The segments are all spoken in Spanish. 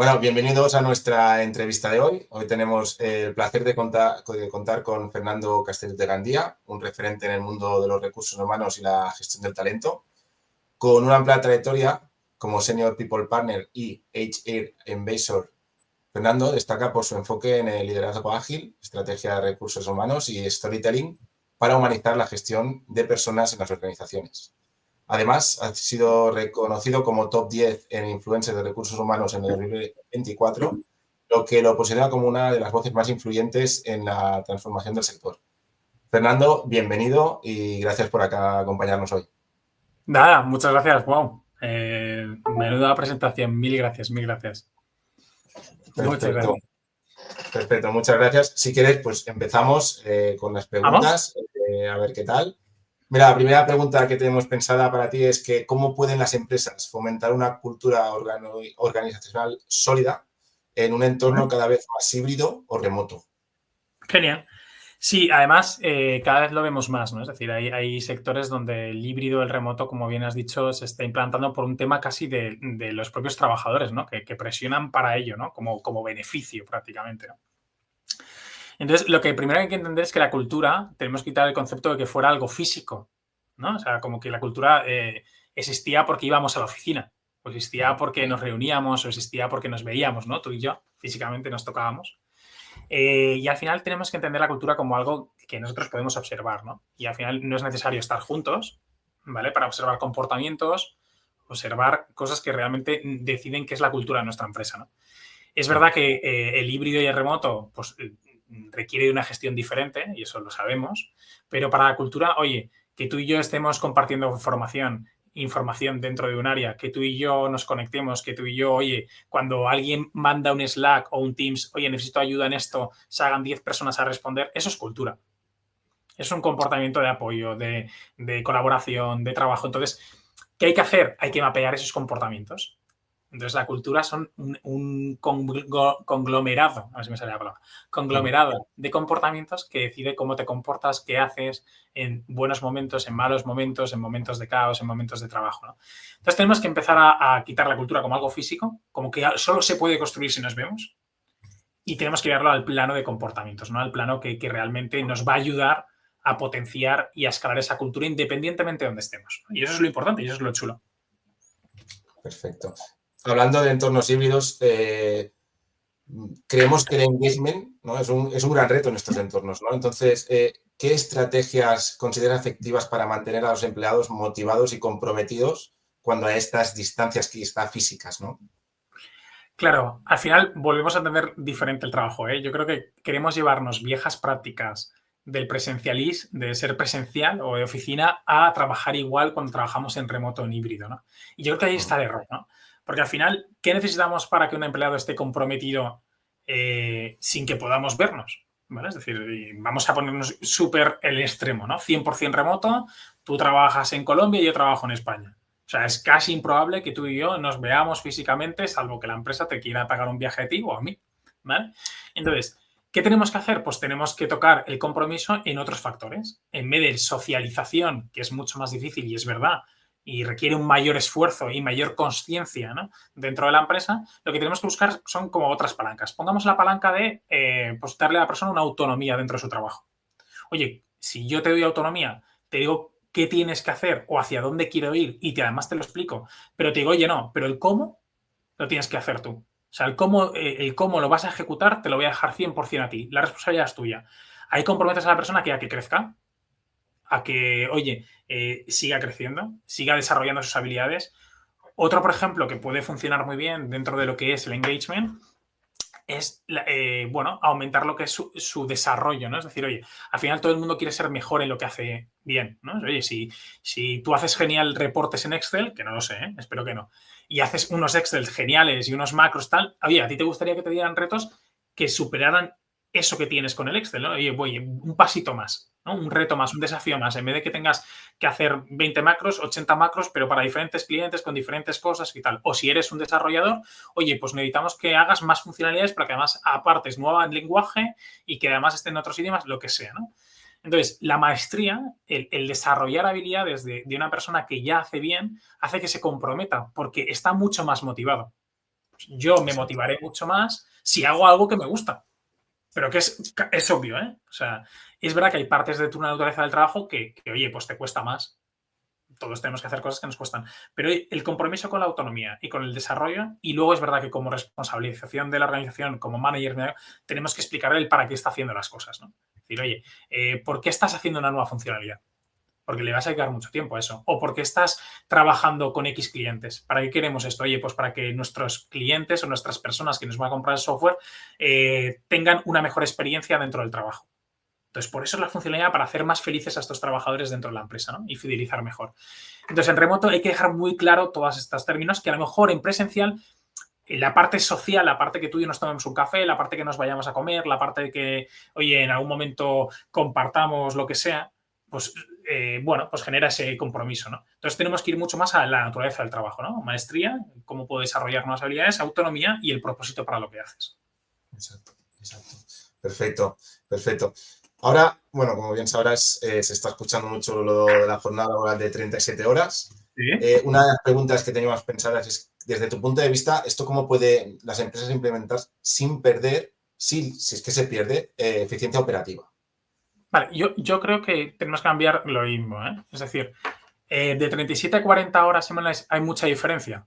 Bueno, bienvenidos a nuestra entrevista de hoy. Hoy tenemos el placer de contar con Fernando Castells de Gandía, un referente en el mundo de los recursos humanos y la gestión del talento, con una amplia trayectoria como Senior People Partner y HR Ambassador. Fernando destaca por su enfoque en el liderazgo ágil, estrategia de recursos humanos y storytelling para humanizar la gestión de personas en las organizaciones. Además, ha sido reconocido como top 10 en influencers de recursos humanos en el 2024, lo que lo posiciona como una de las voces más influyentes en la transformación del sector. Fernando, bienvenido y gracias por acá acompañarnos hoy. Nada, muchas gracias, wow. Menuda presentación, mil gracias, mil gracias. Muchas Perfecto, gracias. perfecto, muchas gracias. Si quieres, pues empezamos con las ¿Vamos? preguntas, a ver qué tal. Mira, la primera pregunta que tenemos pensada para ti es que ¿cómo pueden las empresas fomentar una cultura organizacional sólida en un entorno cada vez más híbrido o remoto? Genial. Sí, además, cada vez lo vemos más, ¿no? Es decir, hay sectores donde el híbrido, el remoto, como bien has dicho, se está implantando por un tema casi de los propios trabajadores, ¿no? Que presionan para ello, ¿no? Como beneficio prácticamente, ¿no? Entonces, lo que primero hay que entender es que la cultura, tenemos que quitar el concepto de que fuera algo físico, ¿no? O sea, como que la cultura existía porque íbamos a la oficina, o existía porque nos reuníamos, o existía porque nos veíamos, ¿no? Tú y yo, físicamente nos tocábamos. Y al final tenemos que entender la cultura como algo que nosotros podemos observar, ¿no? Y al final no es necesario estar juntos, ¿vale? Para observar comportamientos, observar cosas que realmente deciden qué es la cultura de nuestra empresa, ¿no? Es verdad que el híbrido y el remoto, pues requiere de una gestión diferente, y eso lo sabemos, pero para la cultura, oye, que tú y yo estemos compartiendo información dentro de un área, que tú y yo nos conectemos, que tú y yo, oye, cuando alguien manda un Slack o un Teams, oye, necesito ayuda en esto, se hagan 10 personas a responder, eso es cultura. Es un comportamiento de apoyo, de colaboración, de trabajo. Entonces, ¿qué hay que hacer? Hay que mapear esos comportamientos. Entonces, la cultura son un conglomerado, a ver si me sale la palabra, conglomerado de comportamientos que decide cómo te comportas, qué haces en buenos momentos, en malos momentos, en momentos de caos, en momentos de trabajo, ¿no? Entonces, tenemos que empezar a quitar la cultura como algo físico, como que solo se puede construir si nos vemos, y tenemos que llevarlo al plano de comportamientos, ¿no? Al plano que realmente nos va a ayudar a potenciar y a escalar esa cultura independientemente de donde estemos, ¿no? Y eso es lo importante y eso es lo chulo. Perfecto. Hablando de entornos híbridos, creemos que el engagement, ¿no? es un gran reto en estos entornos, ¿no? Entonces, ¿qué estrategias consideras efectivas para mantener a los empleados motivados y comprometidos cuando a estas distancias quizá físicas, ¿no? Claro, al final volvemos a entender diferente el trabajo, ¿eh? Yo creo que queremos llevarnos viejas prácticas del de ser presencial o de oficina, a trabajar igual cuando trabajamos en remoto o en híbrido, ¿no? Y yo creo que ahí está el error, ¿no? Porque al final, ¿qué necesitamos para que un empleado esté comprometido sin que podamos vernos? ¿Vale? Es decir, vamos a ponernos súper el extremo, ¿no? 100% remoto, tú trabajas en Colombia y yo trabajo en España. O sea, es casi improbable que tú y yo nos veamos físicamente, salvo que la empresa te quiera pagar un viaje a ti o a mí, ¿vale? Entonces, ¿qué tenemos que hacer? Pues tenemos que tocar el compromiso en otros factores. En vez de socialización, que es mucho más difícil y es verdad, y requiere un mayor esfuerzo y mayor conciencia, ¿no? Dentro de la empresa, lo que tenemos que buscar son como otras palancas. Pongamos la palanca de pues darle a la persona una autonomía dentro de su trabajo. Oye, si yo te doy autonomía, te digo qué tienes que hacer o hacia dónde quiero ir y además te lo explico, pero te digo, oye, no, pero el cómo lo tienes que hacer tú. O sea, el cómo lo vas a ejecutar te lo voy a dejar 100% a ti. La responsabilidad es tuya. Ahí comprometes a la persona que a que crezca, a que, oye, siga creciendo, siga desarrollando sus habilidades. Otro, por ejemplo, que puede funcionar muy bien dentro de lo que es el engagement es, bueno, aumentar lo que es su desarrollo, ¿no? Es decir, oye, al final todo el mundo quiere ser mejor en lo que hace bien, ¿no? Oye, si tú haces genial reportes en Excel, que no lo sé, ¿eh? Espero que no, y haces unos Excel geniales y unos macros tal, oye, ¿a ti te gustaría que te dieran retos que superaran eso que tienes con el Excel, ¿no? Oye, voy un pasito más, ¿no? Un reto más, un desafío más, en vez de que tengas que hacer 20 macros, 80 macros, pero para diferentes clientes, con diferentes cosas y tal. O si eres un desarrollador, oye, pues necesitamos que hagas más funcionalidades para que además apartes nuevo lenguaje y que además estén en otros idiomas, lo que sea, ¿no? Entonces, la maestría, el desarrollar habilidades de una persona que ya hace bien, hace que se comprometa porque está mucho más motivado. Yo me motivaré mucho más si hago algo que me gusta. Pero que es obvio, ¿eh? O sea, es verdad que hay partes de tu naturaleza del trabajo que, oye, pues te cuesta más. Todos tenemos que hacer cosas que nos cuestan. Pero el compromiso con la autonomía y con el desarrollo, y luego es verdad que como responsabilización de la organización, como manager, tenemos que explicarle el para qué está haciendo las cosas, ¿no? Es decir, oye, ¿por qué estás haciendo una nueva funcionalidad? Porque le vas a dedicar mucho tiempo a eso. O porque estás trabajando con X clientes. ¿Para qué queremos esto? Oye, pues para que nuestros clientes o nuestras personas que nos van a comprar el software tengan una mejor experiencia dentro del trabajo. Entonces, por eso es la funcionalidad para hacer más felices a estos trabajadores dentro de la empresa, ¿no? Y fidelizar mejor. Entonces, en remoto hay que dejar muy claro todos estos términos que a lo mejor en presencial, en la parte social, la parte que tú y yo nos tomemos un café, la parte que nos vayamos a comer, la parte de que, oye, en algún momento compartamos lo que sea, pues, bueno, pues genera ese compromiso, ¿no? Entonces, tenemos que ir mucho más a la naturaleza del trabajo, ¿no? Maestría, cómo puedo desarrollar nuevas habilidades, autonomía y el propósito para lo que haces. Exacto, exacto. Perfecto, perfecto. Ahora, bueno, como bien sabrás, se está escuchando mucho lo de la jornada laboral de 37 horas. ¿Sí? Una de las preguntas que teníamos pensadas es, desde tu punto de vista, ¿esto cómo puede las empresas implementar sin perder, si es que se pierde, eficiencia operativa? Vale, yo creo que tenemos que cambiar lo mismo, ¿eh? Es decir, de 37 a 40 horas semanales hay mucha diferencia.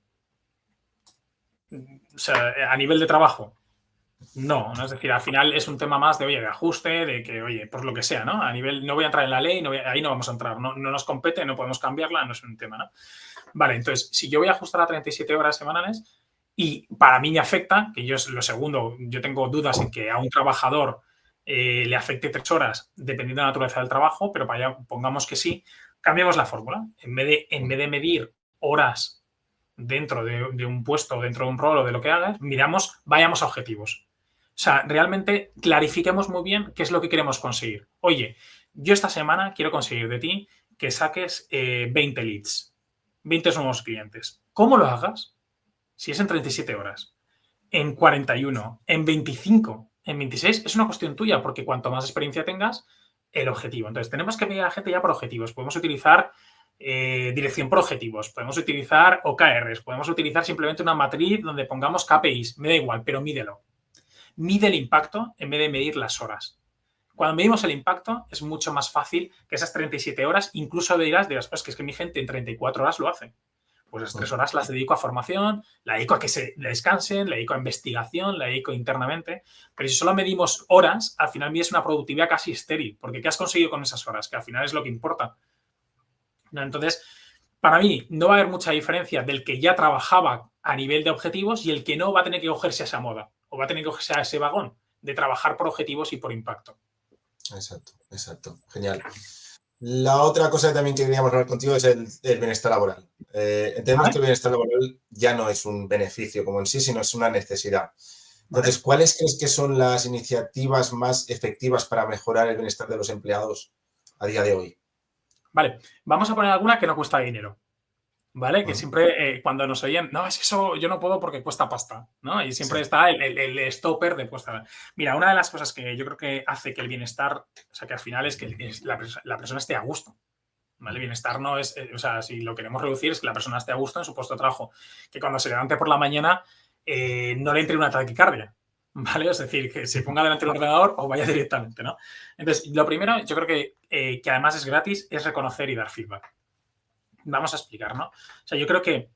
O sea, a nivel de trabajo, no, es decir, al final es un tema más de, oye, de ajuste, de que, oye, pues lo que sea, ¿no? A nivel, no voy a entrar en la ley, ahí no vamos a entrar, no nos compete, no podemos cambiarla, no es un tema, ¿no? Vale, entonces, si yo voy a ajustar a 37 horas semanales y para mí me afecta, que yo es lo segundo, yo tengo dudas en que a un trabajador le afecte 3 horas dependiendo de la naturaleza del trabajo, pero para allá pongamos que sí, cambiemos la fórmula. En vez de medir horas dentro de un puesto, dentro de un rol o de lo que hagas, vayamos a objetivos. O sea, realmente clarifiquemos muy bien qué es lo que queremos conseguir. Oye, yo esta semana quiero conseguir de ti que saques 20 leads, 20 nuevos clientes. ¿Cómo lo hagas? Si es en 37 horas, en 41, en 25, en 26, es una cuestión tuya, porque cuanto más experiencia tengas, el objetivo. Entonces, tenemos que medir a la gente ya por objetivos. Podemos utilizar dirección por objetivos, podemos utilizar OKRs, podemos utilizar simplemente una matriz donde pongamos KPIs, me da igual, pero mídelo. Mide el impacto en vez de medir las horas. Cuando medimos el impacto, es mucho más fácil que esas 37 horas, incluso dirás, pues que es que mi gente en 34 horas lo hace. Pues esas 3 horas las dedico a formación, la dedico a que se descansen, la dedico a investigación, la dedico internamente. Pero si solo medimos horas, al final mides una productividad casi estéril, porque ¿qué has conseguido con esas horas? Que al final es lo que importa. Entonces, para mí, no va a haber mucha diferencia del que ya trabajaba a nivel de objetivos y el que no va a tener que cogerse a esa moda o va a tener que cogerse a ese vagón de trabajar por objetivos y por impacto. Exacto, exacto. Genial. La otra cosa que también queríamos hablar contigo es el bienestar laboral. Entendemos que el bienestar laboral ya no es un beneficio como en sí, sino es una necesidad. Entonces, ¿cuáles crees que son las iniciativas más efectivas para mejorar el bienestar de los empleados a día de hoy? Vale, vamos a poner alguna que no cuesta dinero. ¿Vale? Que siempre cuando nos oían, no, es eso yo no puedo porque cuesta pasta, ¿no? Y siempre está el stopper de cuesta. Mira, una de las cosas que yo creo que hace que el bienestar, o sea, que al final es que la persona esté a gusto, ¿vale? Bienestar no es, o sea, si lo queremos reducir es que la persona esté a gusto en su puesto de trabajo, que cuando se levante por la mañana no le entre una taquicardia, ¿vale? Es decir, que se ponga delante del ordenador o vaya directamente, ¿no? Entonces, lo primero, yo creo que además es gratis, es reconocer y dar feedback. Vamos a explicar, ¿no? O sea, yo creo que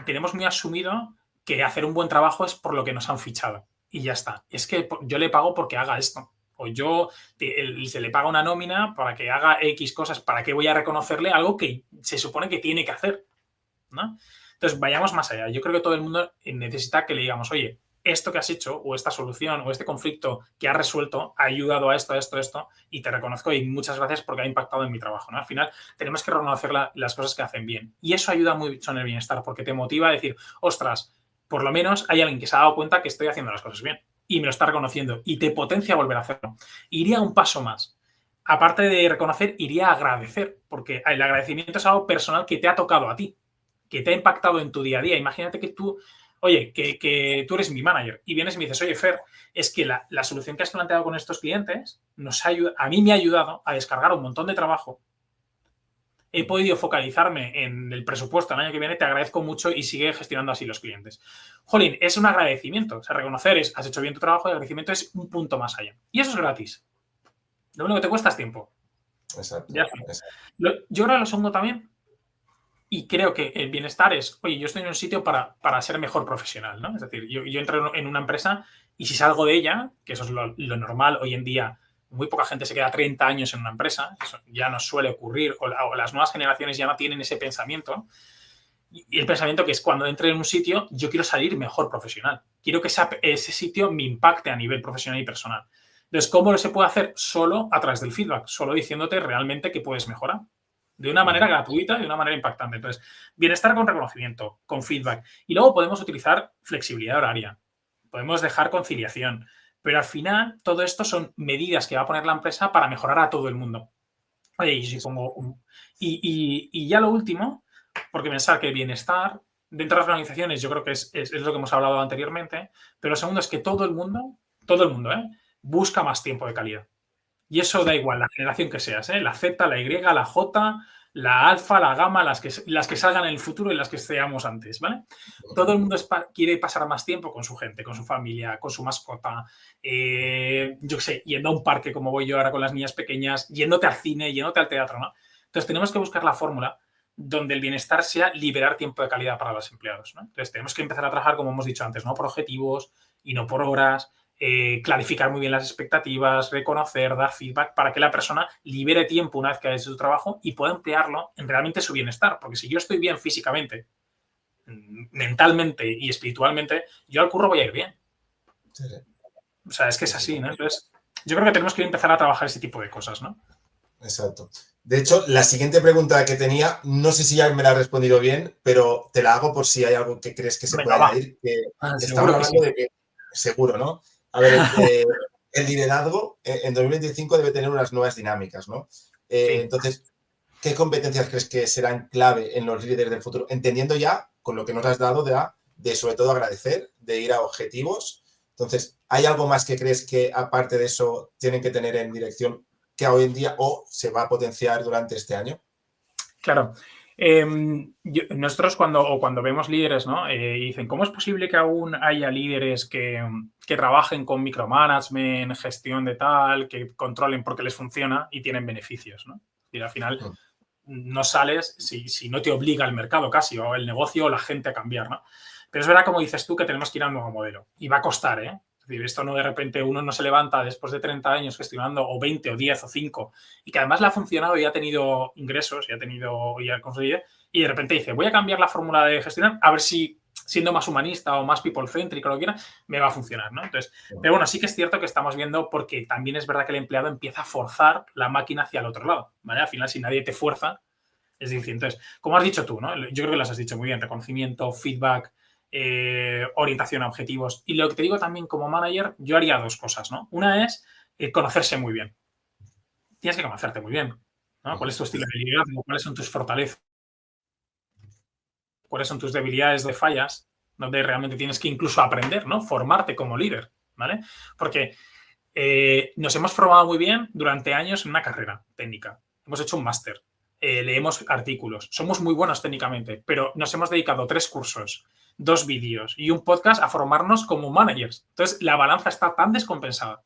tenemos muy asumido que hacer un buen trabajo es por lo que nos han fichado. Y ya está. Es que yo le pago porque haga esto. O se le paga una nómina para que haga X cosas. ¿Para qué voy a reconocerle algo que se supone que tiene que hacer? ¿No? Entonces, vayamos más allá. Yo creo que todo el mundo necesita que le digamos, oye, esto que has hecho o esta solución o este conflicto que has resuelto ha ayudado a esto, y te reconozco y muchas gracias porque ha impactado en mi trabajo, ¿no? Al final tenemos que reconocer las cosas que hacen bien y eso ayuda mucho en el bienestar porque te motiva a decir, ostras, por lo menos hay alguien que se ha dado cuenta que estoy haciendo las cosas bien y me lo está reconociendo y te potencia a volver a hacerlo. Iría un paso más. Aparte de reconocer, iría a agradecer porque el agradecimiento es algo personal que te ha tocado a ti, que te ha impactado en tu día a día. Imagínate que tú oye, que tú eres mi manager y vienes y me dices, oye, Fer, es que la solución que has planteado con estos clientes a mí me ha ayudado a descargar un montón de trabajo he podido focalizarme en el presupuesto el año que viene, te agradezco mucho y sigue gestionando así los clientes. Jolín, es un agradecimiento. O sea, reconocer es, has hecho bien tu trabajo y el agradecimiento es un punto más allá. Y eso es gratis. Lo único que te cuesta es tiempo. Exacto. Ya está. Yo creo que lo segundo también, y creo que el bienestar es, oye, yo estoy en un sitio para ser mejor profesional, ¿no? Es decir, yo entro en una empresa y si salgo de ella, que eso es lo normal hoy en día, muy poca gente se queda 30 años en una empresa, eso ya no suele ocurrir, o las nuevas generaciones ya no tienen ese pensamiento, y el pensamiento que es cuando entre en un sitio, yo quiero salir mejor profesional, quiero que ese sitio me impacte a nivel profesional y personal. Entonces, ¿cómo se puede hacer? Solo a través del feedback, solo diciéndote realmente que puedes mejorar. De una manera gratuita y de una manera impactante. Entonces, bienestar con reconocimiento, con feedback. Y luego podemos utilizar flexibilidad horaria. Podemos dejar conciliación. Pero al final, todo esto son medidas que va a poner la empresa para mejorar a todo el mundo. Oye, y si pongo y ya lo último, porque pensar que el bienestar dentro de las organizaciones yo creo que es lo que hemos hablado anteriormente, pero lo segundo es que todo el mundo, busca más tiempo de calidad. Y eso da igual, la generación que seas, ¿eh? La Z, la Y, la J, la alfa, la gamma, las que salgan en el futuro y las que seamos antes, ¿vale? Todo el mundo quiere pasar más tiempo con su gente, con su familia, con su mascota, yo qué sé, yendo a un parque como voy yo ahora con las niñas pequeñas, yéndote al cine, yéndote al teatro, ¿no? Entonces tenemos que buscar la fórmula donde el bienestar sea liberar tiempo de calidad para los empleados, ¿no? Entonces tenemos que empezar a trabajar, como hemos dicho antes, no por objetivos y no por horas, clarificar muy bien las expectativas, reconocer, dar feedback para que la persona libere tiempo una vez que ha hecho su trabajo y pueda emplearlo en realmente su bienestar. Porque si yo estoy bien físicamente, mentalmente y espiritualmente, yo al curro voy a ir bien. Sí. O sea, es que es así, ¿no? Entonces, yo creo que tenemos que empezar a trabajar ese tipo de cosas, ¿no? Exacto. De hecho, la siguiente pregunta que tenía, no sé si ya me la has respondido bien, pero te la hago por si hay algo que crees que se puede Venga, añadir. Que estamos seguro que sí. hablando de que, seguro, ¿no? A ver, el liderazgo en 2025 debe tener unas nuevas dinámicas, ¿no? Sí. Entonces, ¿qué competencias crees que serán clave en los líderes del futuro? Entendiendo ya, con lo que nos has dado, de sobre todo agradecer, de ir a objetivos. Entonces, ¿hay algo más que crees que, aparte de eso, tienen que tener en dirección que hoy en día o se va a potenciar durante este año? Claro. Nosotros cuando vemos líderes, ¿no? Dicen, ¿cómo es posible que aún haya líderes que trabajen con micromanagement, gestión de tal, que controlen porque les funciona y tienen beneficios, ¿no? Y al final no sales si no te obliga el mercado casi, o el negocio o la gente a cambiar, ¿no? Pero es verdad, como dices tú, que tenemos que ir a un nuevo modelo. Y va a costar, ¿eh? Es decir, esto no de repente uno no se levanta después de 30 años gestionando o 20 o 10 o 5 y que además le ha funcionado y ha tenido ingresos y ha conseguido y de repente dice, voy a cambiar la fórmula de gestionar a ver si siendo más humanista o más people-centric o lo que quiera, me va a funcionar, ¿no? Entonces, pero bueno, sí que es cierto que estamos viendo porque también es verdad que el empleado empieza a forzar la máquina hacia el otro lado, ¿vale? Al final, si nadie te fuerza, es difícil. Entonces, como has dicho tú, ¿no? Yo creo que las has dicho muy bien, reconocimiento, feedback, orientación a objetivos. Y lo que te digo también como manager, yo haría dos cosas, ¿no? Una es conocerse muy bien. Tienes que conocerte muy bien, ¿no? ¿Cuál es tu estilo de liderazgo? ¿Cuáles son tus fortalezas? ¿Cuáles son tus debilidades de fallas? Donde realmente tienes que incluso aprender, ¿no? Formarte como líder, ¿vale? Porque nos hemos formado muy bien durante años en una carrera técnica. Hemos hecho un máster, leemos artículos, somos muy buenos técnicamente, pero nos hemos dedicado 3 cursos, 2 vídeos y un podcast a formarnos como managers. Entonces, la balanza está tan descompensada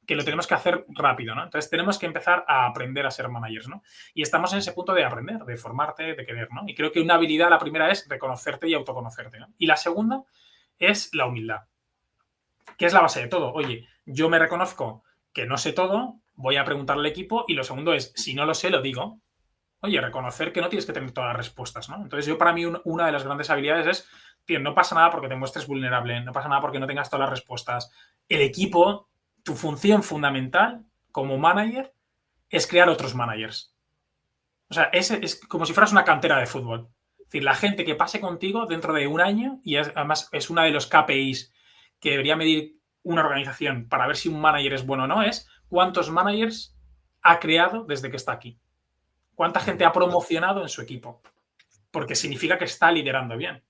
que lo tenemos que hacer rápido, ¿no? Entonces, tenemos que empezar a aprender a ser managers, ¿no? Y estamos en ese punto de aprender, de formarte, de querer, ¿no? Y creo que una habilidad, la primera es reconocerte y autoconocerte, ¿no? Y la segunda es la humildad, que es la base de todo. Oye, yo me reconozco que no sé todo, voy a preguntarle al equipo y lo segundo es, si no lo sé, lo digo. Oye, reconocer que no tienes que tener todas las respuestas, ¿no? Entonces yo para mí una de las grandes habilidades es, tío, no pasa nada porque te muestres vulnerable, no pasa nada porque no tengas todas las respuestas. El equipo, tu función fundamental como manager es crear otros managers. O sea, es como si fueras una cantera de fútbol. Es decir, la gente que pase contigo dentro de un año, y además es una de los KPIs que debería medir una organización para ver si un manager es bueno o no, es cuántos managers ha creado desde que está aquí. Cuánta gente ha promocionado en su equipo. Porque significa que está liderando bien.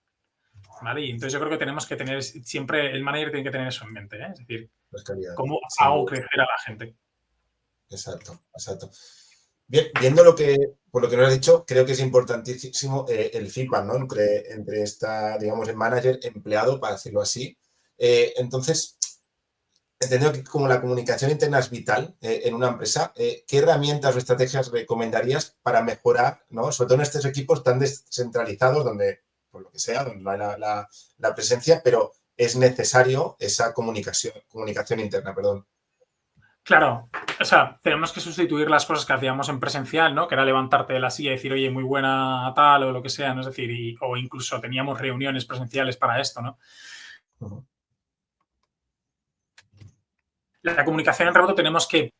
¿Vale? Y entonces yo creo que tenemos que tener siempre, el manager tiene que tener eso en mente, ¿eh? Es decir, Pues calidad, cómo sin hago duda. crecer a la gente. Exacto, exacto. Viendo por lo que nos has dicho, creo que es importantísimo el feedback, ¿no? Entre esta, digamos, el manager empleado, para decirlo así. Entonces, entendiendo que como la comunicación interna es vital en una empresa, ¿qué herramientas o estrategias recomendarías para mejorar, ¿no? Sobre todo en estos equipos tan descentralizados donde, por lo que sea, donde no hay la presencia, pero es necesario esa comunicación interna, perdón. Claro, o sea, tenemos que sustituir las cosas que hacíamos en presencial, ¿no? Que era levantarte de la silla y decir, oye, muy buena tal o lo que sea, ¿no? Es decir, o incluso teníamos reuniones presenciales para esto, ¿no? Uh-huh. La comunicación en remoto tenemos que,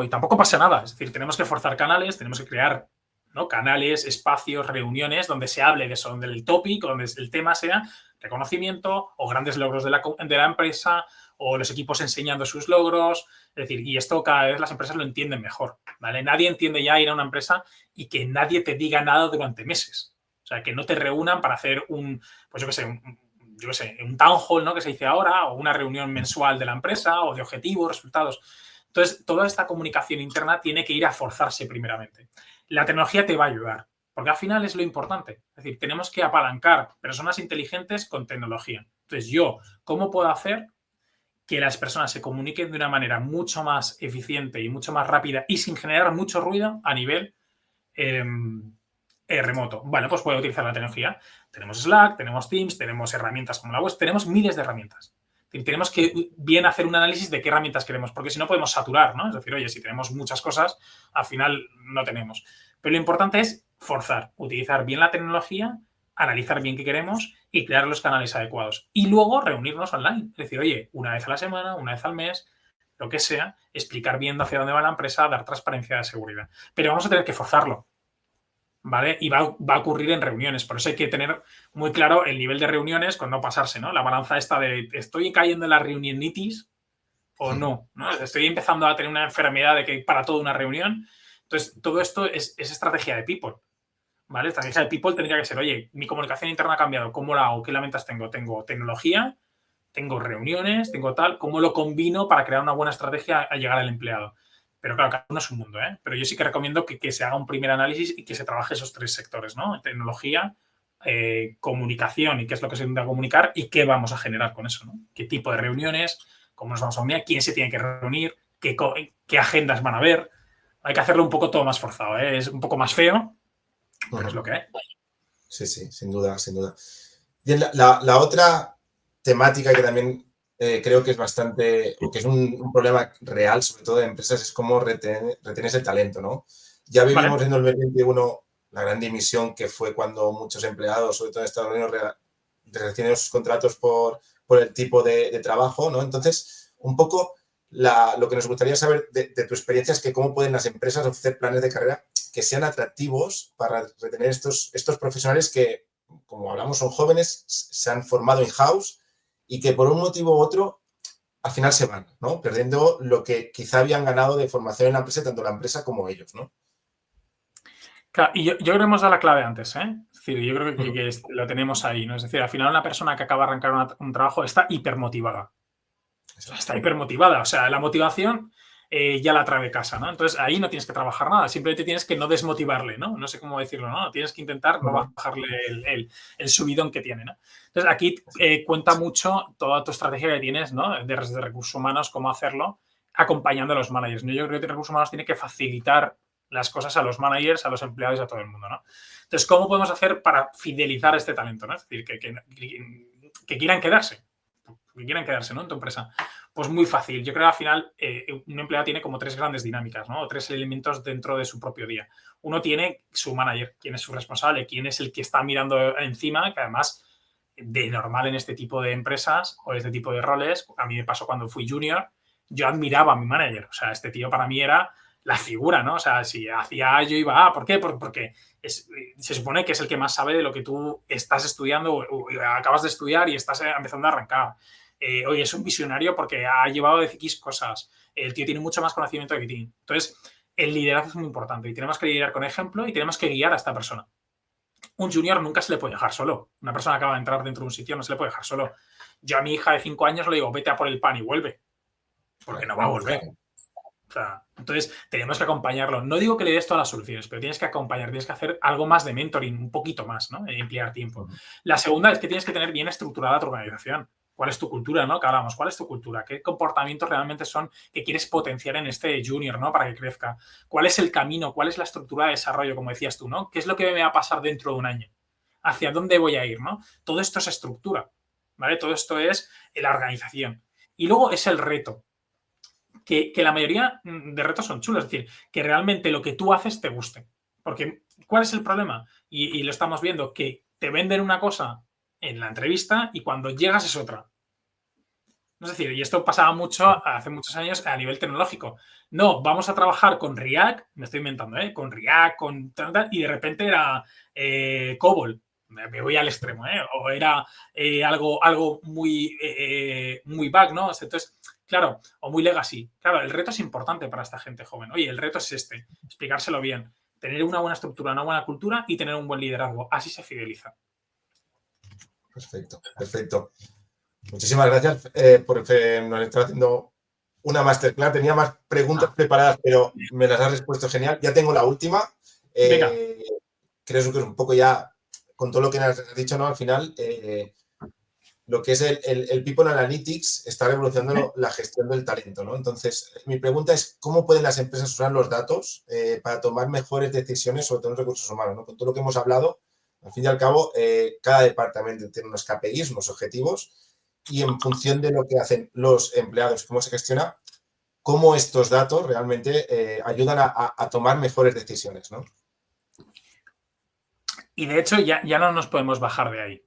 y tampoco pasa nada, es decir, tenemos que forzar canales, tenemos que crear, ¿no? Canales, espacios, reuniones donde se hable de eso, donde el tópico, donde el tema sea reconocimiento o grandes logros de la empresa o los equipos enseñando sus logros. Es decir, y esto cada vez las empresas lo entienden mejor, ¿vale? Nadie entiende ya ir a una empresa y que nadie te diga nada durante meses. O sea, que no te reúnan para hacer pues yo qué sé, un town hall, ¿no? Que se dice ahora, o una reunión mensual de la empresa, o de objetivos, resultados. Entonces, toda esta comunicación interna tiene que ir a forzarse primeramente. La tecnología te va a ayudar, porque al final es lo importante. Es decir, tenemos que apalancar personas inteligentes con tecnología. Entonces, ¿cómo puedo hacer que las personas se comuniquen de una manera mucho más eficiente y mucho más rápida y sin generar mucho ruido a nivel remoto? Bueno, pues puedo utilizar la tecnología. Tenemos Slack, tenemos Teams, tenemos herramientas como la web, tenemos miles de herramientas. Tenemos que bien hacer un análisis de qué herramientas queremos, porque si no podemos saturar, ¿no? Es decir, oye, si tenemos muchas cosas, al final no tenemos. Pero lo importante es forzar, utilizar bien la tecnología, analizar bien qué queremos y crear los canales adecuados. Y luego reunirnos online. Es decir, oye, una vez a la semana, una vez al mes, lo que sea, explicar bien hacia dónde va la empresa, dar transparencia de seguridad. Pero vamos a tener que forzarlo, ¿vale? Y va a ocurrir en reuniones. Por eso hay que tener muy claro el nivel de reuniones con no pasarse, ¿no? La balanza esta de ¿estoy cayendo en la reunionitis o no? ¿No? Estoy empezando a tener una enfermedad de que para toda una reunión. Entonces, todo esto es estrategia de people, ¿vale? Estrategia de people tendría que ser, oye, mi comunicación interna ha cambiado, ¿cómo la hago? ¿Qué herramientas tengo? Tengo tecnología, tengo reuniones, tengo tal, ¿cómo lo combino para crear una buena estrategia a llegar al empleado? Pero claro, cada uno es un mundo, ¿eh? Pero yo sí que recomiendo que se haga un primer análisis y que se trabaje esos tres sectores, ¿no? Tecnología, comunicación y qué es lo que se intenta comunicar y qué vamos a generar con eso, ¿no? ¿Qué tipo de reuniones? ¿Cómo nos vamos a unir? ¿Quién se tiene que reunir? ¿Qué agendas van a haber? Hay que hacerlo un poco todo más forzado, ¿eh? Es un poco más feo, pero es lo que hay. Sí, sí, sin duda, sin duda. Y la otra temática que también creo que es bastante, o que es un problema real, sobre todo de empresas, es cómo retener ese talento, ¿no? Ya vivimos ¿Vale? en el 2021 la gran dimisión que fue cuando muchos empleados, sobre todo en Estados Unidos, reciben sus contratos por el tipo de trabajo, ¿no? Entonces, un poco lo que nos gustaría saber de tu experiencia es que cómo pueden las empresas ofrecer planes de carrera que sean atractivos para retener estos profesionales que, como hablamos, son jóvenes, se han formado in-house y que por un motivo u otro al final se van, ¿no? Perdiendo lo que quizá habían ganado de formación en la empresa, tanto la empresa como ellos, ¿no? Claro, y yo creo que hemos dado la clave antes, ¿eh? Es decir, yo creo que lo tenemos ahí, ¿no? Es decir, al final una persona que acaba de arrancar un trabajo está hipermotivada. O sea, está hipermotivada. O sea, la motivación ya la trae de casa, ¿no? Entonces ahí no tienes que trabajar nada, simplemente tienes que no desmotivarle, ¿no? No sé cómo decirlo, ¿no? Tienes que intentar no bajarle el subidón que tiene, ¿no? Entonces aquí cuenta mucho toda tu estrategia que tienes, ¿no? De recursos humanos, cómo hacerlo, acompañando a los managers, ¿no? Yo creo que recursos humanos tiene que facilitar las cosas a los managers, a los empleados y a todo el mundo, ¿no? Entonces, ¿cómo podemos hacer para fidelizar este talento, ¿no? Es decir, que quieran quedarse, ¿no? En tu empresa. Pues muy fácil. Yo creo que al final un empleado tiene como tres grandes dinámicas, ¿no? O tres elementos dentro de su propio día. Uno tiene su manager, quién es su responsable, quién es el que está mirando encima, que además de normal en este tipo de empresas o este tipo de roles, a mí me pasó cuando fui junior, yo admiraba a mi manager. O sea, este tío para mí era la figura, ¿no? O sea, si hacía yo iba, ¿por qué? Porque se supone que es el que más sabe de lo que tú estás estudiando o acabas de estudiar y estás empezando a arrancar. Oye, es un visionario porque ha llevado de X cosas. El tío tiene mucho más conocimiento que ti. Entonces, el liderazgo es muy importante y tenemos que liderar con ejemplo y tenemos que guiar a esta persona. Un junior nunca se le puede dejar solo. Una persona que acaba de entrar dentro de un sitio no se le puede dejar solo. Yo a mi hija de 5 años le digo, vete a por el pan y vuelve, porque no va a volver. O sea, entonces, tenemos que acompañarlo. No digo que le des todas las soluciones, pero tienes que acompañar, tienes que hacer algo más de mentoring, un poquito más, ¿no? Emplear tiempo. La segunda es que tienes que tener bien estructurada tu organización. ¿Cuál es tu cultura, no? Que hablamos, ¿cuál es tu cultura? ¿Qué comportamientos realmente son que quieres potenciar en este junior, ¿no? Para que crezca. ¿Cuál es el camino? ¿Cuál es la estructura de desarrollo, como decías tú, ¿no? ¿Qué es lo que me va a pasar dentro de un año? ¿Hacia dónde voy a ir, no? Todo esto es estructura, ¿vale? Todo esto es la organización. Y luego es el reto. Que la mayoría de retos son chulos, es decir, que realmente lo que tú haces te guste. Porque, ¿cuál es el problema? Y lo estamos viendo, que te venden una cosa en la entrevista y cuando llegas es otra. Es decir, y esto pasaba mucho hace muchos años a nivel tecnológico. No, vamos a trabajar con React, me estoy inventando, ¿eh? Con React, con y de repente era COBOL. Me voy al extremo, ¿eh? O era algo muy bug, ¿no? Entonces, claro, o muy legacy. Claro, el reto es importante para esta gente joven. Oye, el reto es este, explicárselo bien, tener una buena estructura, una buena cultura y tener un buen liderazgo. Así se fideliza. Perfecto, perfecto. Muchísimas gracias porque nos está haciendo una masterclass. Tenía más preguntas preparadas, pero me las has respuesto genial. Ya tengo la última. Venga. Creo que es un poco ya, con todo lo que nos has dicho, ¿no? Al final, lo que es el People Analytics está revolucionando la gestión del talento, ¿no? Entonces, mi pregunta es, ¿cómo pueden las empresas usar los datos para tomar mejores decisiones sobre todo en recursos humanos, ¿no? Con todo lo que hemos hablado, al fin y al cabo, cada departamento tiene unos KPIs, unos objetivos, y en función de lo que hacen los empleados, cómo se gestiona, cómo estos datos realmente ayudan a tomar mejores decisiones, ¿no? Y de hecho, ya no nos podemos bajar de ahí.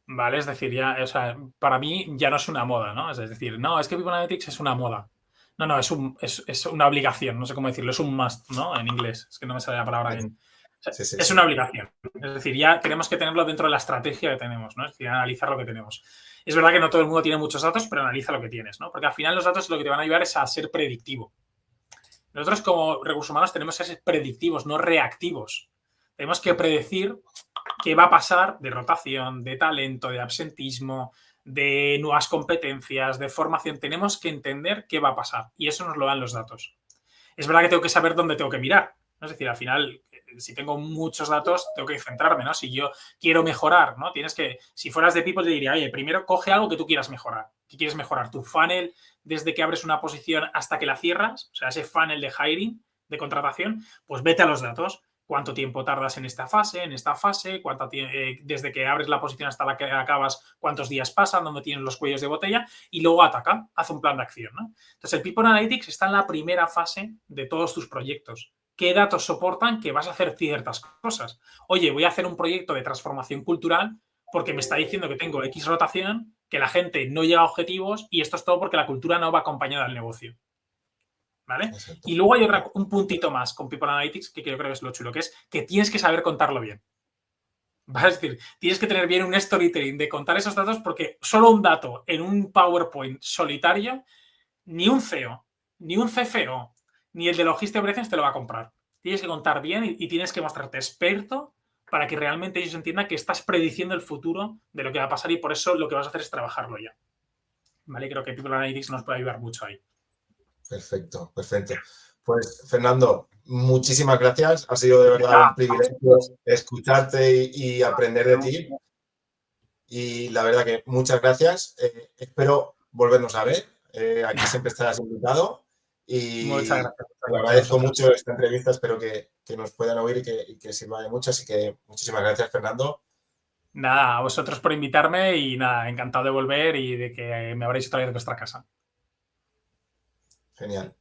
¿Vale? Es decir, ya, o sea, para mí ya no es una moda, ¿no? Es decir, no, es que People Analytics es una moda. No, es una obligación, no sé cómo decirlo, es un must, ¿no? En inglés, es que no me sale la palabra bien. O sea, Sí, sí, es sí. una obligación. Es decir, ya tenemos que tenerlo dentro de la estrategia que tenemos, ¿no? Es decir, analizar lo que tenemos. Es verdad que no todo el mundo tiene muchos datos, pero analiza lo que tienes, ¿no? Porque al final los datos lo que te van a ayudar es a ser predictivo. Nosotros como recursos humanos tenemos que ser predictivos, no reactivos. Tenemos que predecir qué va a pasar de rotación, de talento, de absentismo, de nuevas competencias, de formación. Tenemos que entender qué va a pasar y eso nos lo dan los datos. Es verdad que tengo que saber dónde tengo que mirar, ¿no? Es decir, al final, si tengo muchos datos, tengo que centrarme, ¿no? Si yo quiero mejorar, ¿no? Tienes que, si fueras de People, te diría, oye, primero coge algo que tú quieras mejorar. ¿Qué quieres mejorar? Tu funnel desde que abres una posición hasta que la cierras, o sea, ese funnel de hiring, de contratación, pues vete a los datos. ¿Cuánto tiempo tardas en esta fase, desde que abres la posición hasta la que acabas, cuántos días pasan, dónde tienes los cuellos de botella? Y luego ataca, haz un plan de acción, ¿no? Entonces, el People Analytics está en la primera fase de todos tus proyectos. ¿Qué datos soportan que vas a hacer ciertas cosas? Oye, voy a hacer un proyecto de transformación cultural porque me está diciendo que tengo X rotación, que la gente no llega a objetivos y esto es todo porque la cultura no va acompañada al negocio. ¿Vale? Exacto. Y luego hay un puntito más con People Analytics que yo creo que es lo chulo, que es que tienes que saber contarlo bien. ¿Vale? Es decir, tienes que tener bien un storytelling de contar esos datos porque solo un dato en un PowerPoint solitario, ni un CEO, ni un CFO, ni el de logística de operaciones te lo va a comprar. Tienes que contar bien y tienes que mostrarte experto para que realmente ellos entiendan que estás prediciendo el futuro de lo que va a pasar y por eso lo que vas a hacer es trabajarlo ya. ¿Vale? Creo que People Analytics nos puede ayudar mucho ahí. Perfecto, perfecto. Pues, Fernando, muchísimas gracias. Ha sido de verdad un privilegio escucharte y aprender de ti. Y la verdad que muchas gracias. Espero volvernos a ver. Aquí siempre estarás invitado. Muchas Y gracias te a agradezco vosotros. mucho esta entrevista. Espero que nos puedan oír y que sirva de mucho. Así que muchísimas gracias, Fernando. Nada, a vosotros por invitarme y nada, encantado de volver y de que me habréis traído a vuestra casa. Genial.